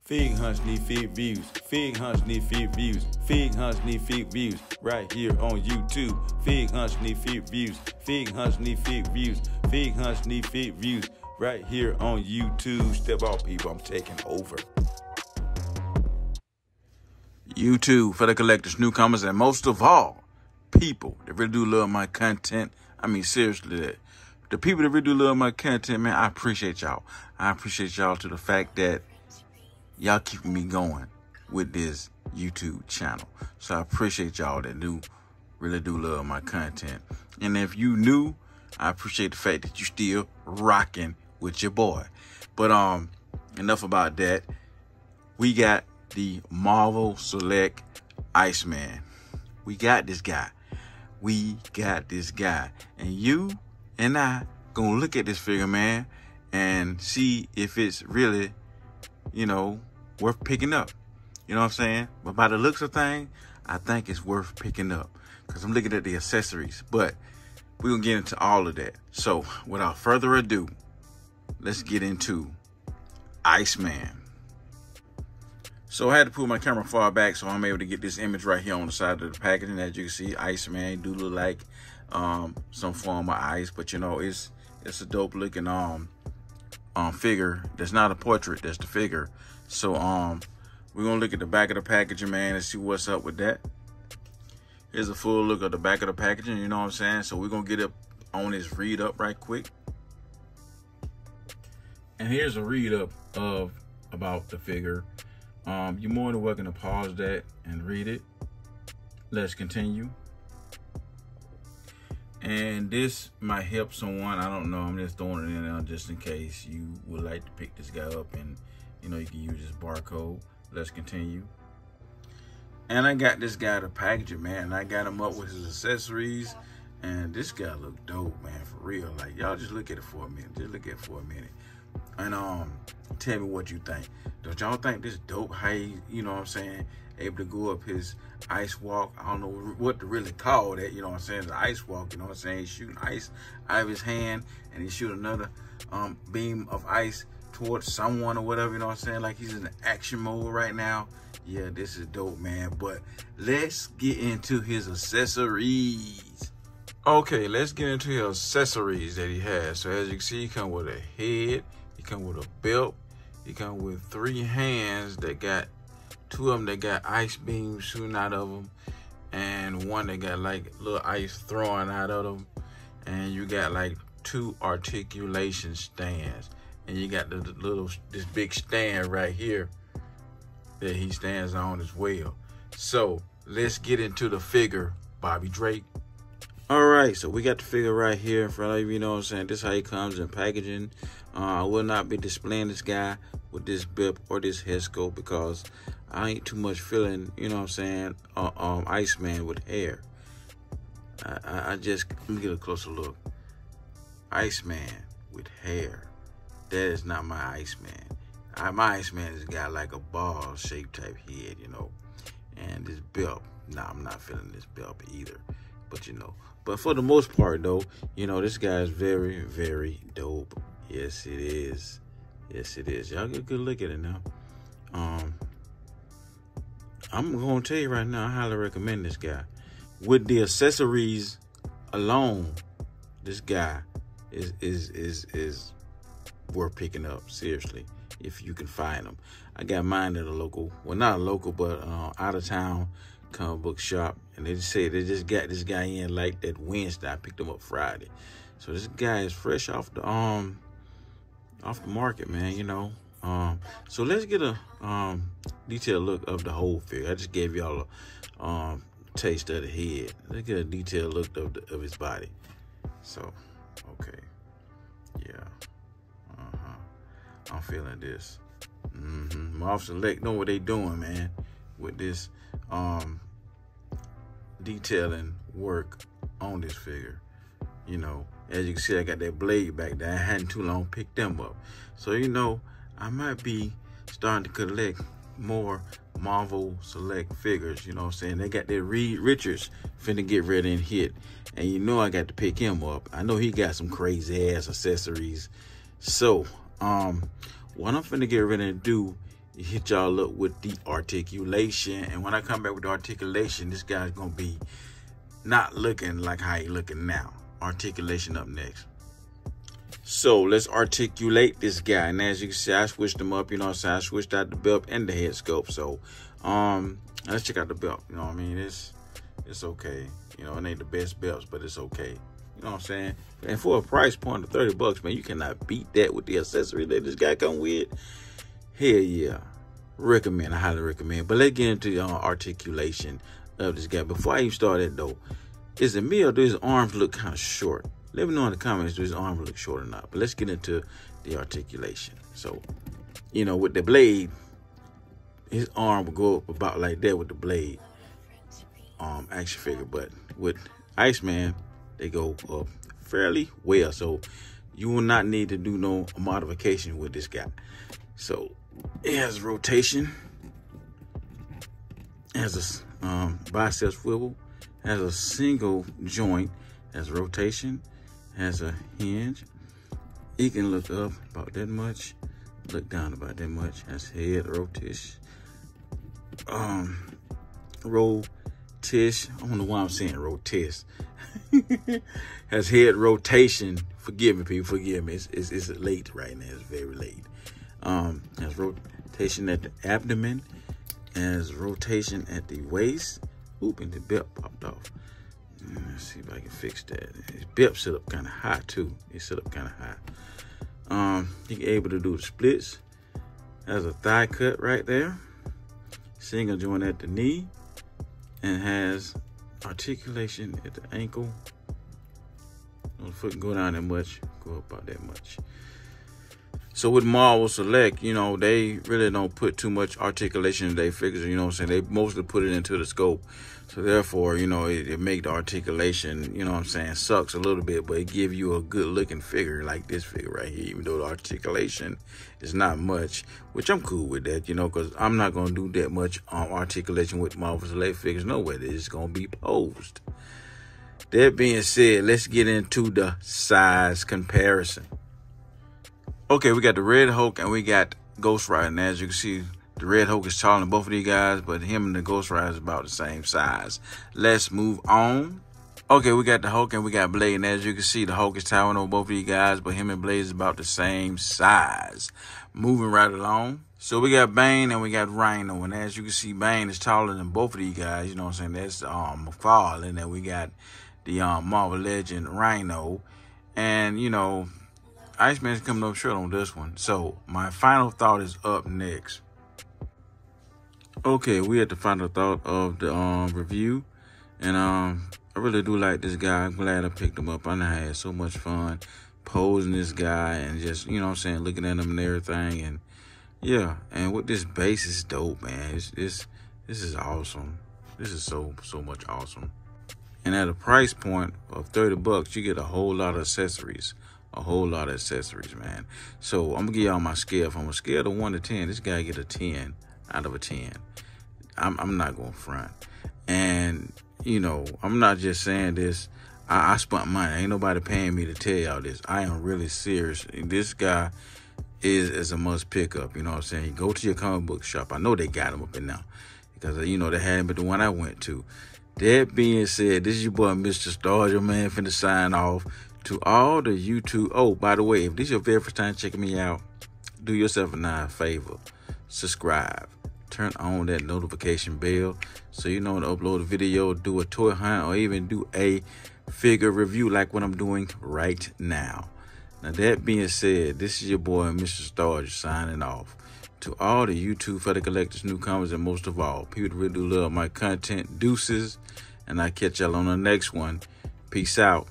Fig hunts need fig views. Fig hunts need fig views. Fig hunts need fig views. Right here on YouTube. Fig hunts need fig views. Fig hunts need fig views. Fig hunts need fig views. Right here on YouTube. Step out, people. I'm taking over. YouTube for the collectors, newcomers, and most of all, people that really do love my content. I mean, seriously, the people that really do love my content, man, I appreciate y'all. I appreciate y'all to the fact that y'all keeping me going with this YouTube channel. So I appreciate y'all that really do love my content. And if you new, I appreciate the fact that you still rocking with your boy. But enough about that. We got the Marvel Select ICEMAN. We got this guy. We got this guy. And you and I gonna look at this figure, man, and see if it's really, worth picking up. You know what I'm saying? But by the looks of things, I think it's worth picking up because I'm looking at the accessories. But we're gonna get into all of that. So without further ado, let's get into ICEMAN. So I had to pull my camera far back so I'm able to get this image right here on the side of the packaging. As you can see, ICEMAN do look like some form of ice, but it's a dope looking figure. That's not a portrait, that's the figure. So we're gonna look at the back of the packaging, man, and see what's up with that. Here's a full look of the back of the packaging, you know what I'm saying? So we're gonna get up on this read up right quick. And here's a read up about the figure. You're more than welcome to pause that and read it. Let's continue. And this might help someone. I don't know. I'm just throwing it in there just in case you would like to pick this guy up, and you can use this barcode. Let's continue. And I got this guy to package it, man. I got him up with his accessories, and this guy look dope, man, for real. Like, y'all just look at it for a minute. Just look at it for a minute. And tell me what you think. Don't y'all think this dope how he, you know what I'm saying, able to go up his ice walk? I don't know what to really call that, you know what I'm saying, the ice walk, you know what I'm saying? He's shooting ice out of his hand, and he shoot another beam of ice towards someone or whatever, you know what I'm saying? Like he's in action mode right now. Yeah, this is dope, man. But let's get into his accessories. Okay, let's get into his accessories that he has. So as you can see, he come with a head, he come with a belt, he come with 3 hands that got 2 of them that got ice beams shooting out of them, and 1 that got like little ice throwing out of them. And you got like 2 articulation stands, and you got this big stand right here that he stands on as well. So let's get into the figure, Bobby Drake. All right, so we got the figure right here in front of you, you know what I'm saying? This is how he comes in packaging. I will not be displaying this guy with this bip or this head scope because I ain't too much feeling, you know what I'm saying, ICEMAN with hair. I just, let me get a closer look. ICEMAN with hair. That is not my ICEMAN. My ICEMAN is got like a ball shaped type head, and this belt. Nah, I'm not feeling this belt either. But but for the most part though, this guy is very, very dope. Yes, it is. Yes, it is. Y'all get a good look at it now. I'm gonna tell you right now, I highly recommend this guy. With the accessories alone, this guy is worth picking up, seriously, if you can find them. I got mine at a local, well, not a local, but out of town comic book shop, and they just got this guy in like that Wednesday. I picked him up Friday, so this guy is fresh off the market, man. So let's get a detailed look of the whole figure. I just gave y'all a taste of the head. Let's get a detailed look of his body. So okay, yeah, I'm feeling this. Marvel Select know what they doing, man, with this detailing work on this figure. As you can see, I got that blade back there. I hadn't too long picked them up, so I might be starting to collect more Marvel Select figures. You know what I'm saying? They got that Reed Richards finna get ready and hit, and I got to pick him up. I know he got some crazy ass accessories. So what I'm finna get ready to do hit y'all up with the articulation. And when I come back with the articulation, this guy's gonna be not looking like how he looking now. Articulation up next. So let's articulate this guy. And as you can see, I switched them up, you know what I'm saying? I switched out the belt and the head sculpt. So let's check out the belt. You know what I mean? It's okay. You know, it ain't the best belts, but it's okay. You know what I'm saying? And for a price point of $30, man, you cannot beat that with the accessory that this guy come with. Hell yeah. Recommend. I highly recommend. But let's get into the articulation of this guy. Before I even start that, though, is it me or do his arms look kind of short? Let me know in the comments, do his arms look short or not? But let's get into the articulation. So, you know, with the blade, his arm will go up about like that with the blade action figure. But with ICEMAN, they go up fairly well. So you will not need to do no modification with this guy. So it has rotation, has a bicep swivel, has a single joint, has rotation, has a hinge. It can look up about that much, look down about that much. Has head rotation. Rotish. I don't know why I'm saying rotish. Has head rotation. Forgive me, people. Forgive me. It's late right now. It's very late. Has rotation at the abdomen. Has rotation at the waist. Oop, and the belt popped off. Let's see if I can fix that. His belt sit up kind of high too. It sit up kind of high. He able to do the splits. Has a thigh cut right there. Single joint at the knee. And has articulation at the ankle. The foot can go down that much, go up about that much. So with Marvel Select, you know, they really don't put too much articulation in their figures, you know what I'm saying? They mostly put it into the scope. So therefore, you know, it make the articulation, you know what I'm saying, sucks a little bit, but it give you a good looking figure like this figure right here, even though the articulation is not much, which I'm cool with that, you know, because I'm not going to do that much articulation with Marvel Select figures. No way, it's going to be posed. That being said, let's get into the size comparison. Okay, we got the Red Hulk and we got Ghost Rider. And as you can see, the Red Hulk is taller than both of these guys, but him and the Ghost Rider is about the same size. Let's move on. Okay, we got the Hulk and we got Blade. And as you can see, the Hulk is towering over both of these guys, but him and Blade is about the same size. Moving right along. So we got Bane and we got Rhino. And as you can see, Bane is taller than both of these guys. You know what I'm saying? That's McFarlane. And then we got the Marvel Legend Rhino. And, you know, ICEMAN's coming up short on this one. So my final thought is up next. Okay, we at the final thought of the review. And I really do like this guy. I'm glad I picked him up. I had so much fun posing this guy and just, you know what I'm saying, looking at him and everything. And yeah, and with this base is dope, man. This is awesome. This is so much awesome. And at a price point of $30, you get a whole lot of accessories. A whole lot of accessories, man. So I'm gonna give y'all my scale. From a scale of 1 to 10, this guy get a 10 out of a 10. I'm not gonna front. And you know, I'm not just saying this. I spent money. Ain't nobody paying me to tell y'all this. I am really serious. This guy is a must pick up. You know what I'm saying? You go to your comic book shop. I know they got him up in now because you know they had him at the one I went to. That being said, this is your boy Mr. Stars, your man, finna sign off. To all the YouTube. Oh, by the way, if this is your very first time checking me out, do yourself a nice favor. Subscribe. Turn on that notification bell so you know when I upload a video, do a toy hunt, or even do a figure review like what I'm doing right now. Now, that being said, this is your boy Mr. Stars signing off. To all the YouTube fellow collectors, newcomers, and most of all, people that really do love my content, deuces, and I catch y'all on the next one. Peace out.